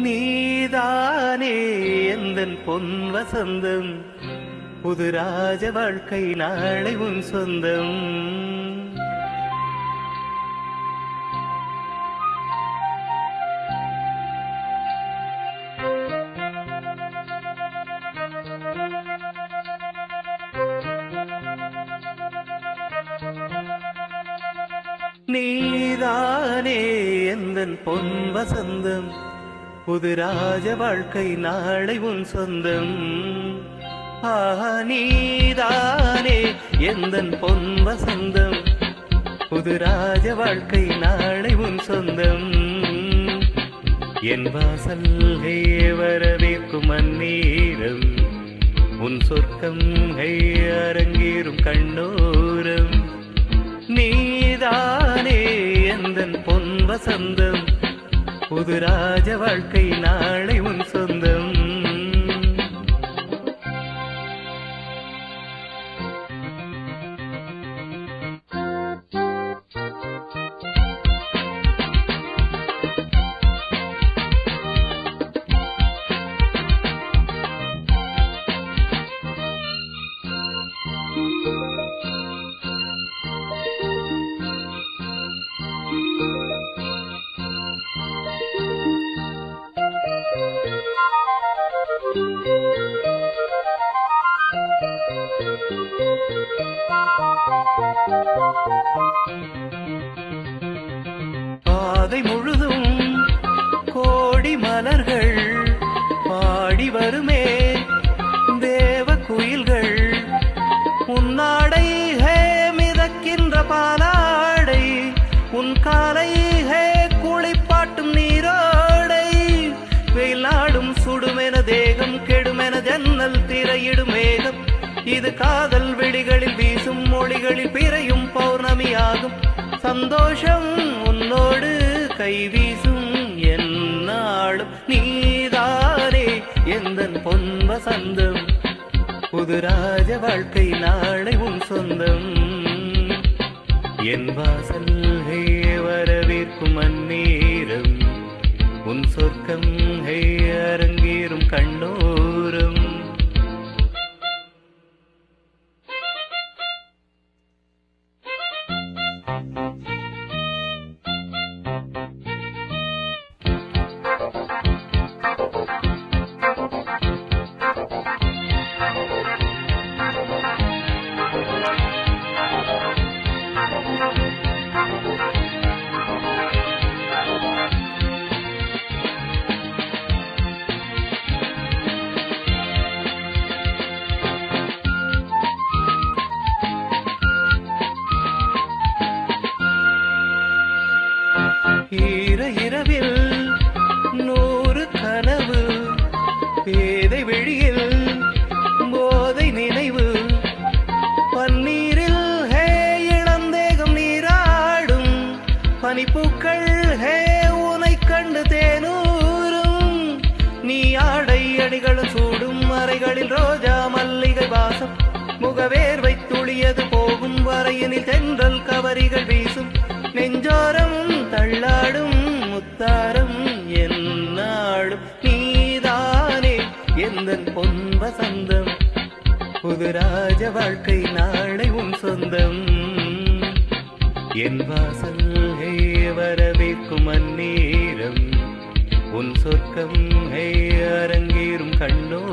நீதானே எந்தன் பொன் வசந்தம், புது ராஜ வாழ்க்கை நாளை உன் சொந்தம். நீதானே எந்தன் பொன் வசந்தம், புது ராஜ வாழ்க்கை நாளை உன் சொந்தம். ஆஹா நீதானே எந்தன் பொன் வசந்தம், புது ராஜ வாழ்க்கை நாளை உன் சொந்தம். என் வாசல் வரவேற்கும் அந்நேரம், உன் சொர்க்கம் அரங்கேறும் கண்ணோரம். நீதானே எந்தன் பொன் வசந்தம், புது ராஜ வாழ்க்கை நாளை உன் சொந்தம். பாதை முழுதும் கோடி மலர்கள் பாடி வருமே தேவ குயில்கள். உன்னாடை மிதக்கின்ற பாலாடை, உன் காலை குளிப்பாட்டும் நீரோடை. வெயில் நாடும் சுடுமென தேகம் கெடுமென ஜன்னல் திரையிடும் மேகம். இது காதல் வெடிகளில் வீசும் மொழிகளில் பிறையும் பௌர்ணமியாகும். சந்தோஷம் உன்னோடு கை வீசும் என்னாலும். நீதானே எந்தன் பொன் வசந்தம், புது ராஜ வாழ்க்கை நாளை உன் சொந்தம். என் வாசல் வரவேற்கும் அந்நேரம், உன் சொர்க்கம் அரங்கேறும் கண்ணோரம். இரவில் 100 கனவு, பேதை வெளியில் போதை நினைவு. பன்னீரில் இளந்தேகம் நீராடும், பனிப்பூக்கள் உனை கண்டு தேனூரும். நீ ஆடை அணிகளும் சூடும் அறைகளில் ரோஜா மல்லிகை வாசம். முகவேர்வை துளியது போகும் வரையினில் தென்றல் கவரிகள் வீசும். நெஞ்சோரம் தள்ளாடும் முத்தாரம் என்னாடும். நீதானே எந்தன் பொன் வசந்தம், புது ராஜ வாழ்க்கை நாளை உன் சொந்தம். என் வாசல் வரவேற்கும் அந்நேரம், உன் சொர்க்கம் அரங்கேறும் கண்ணோ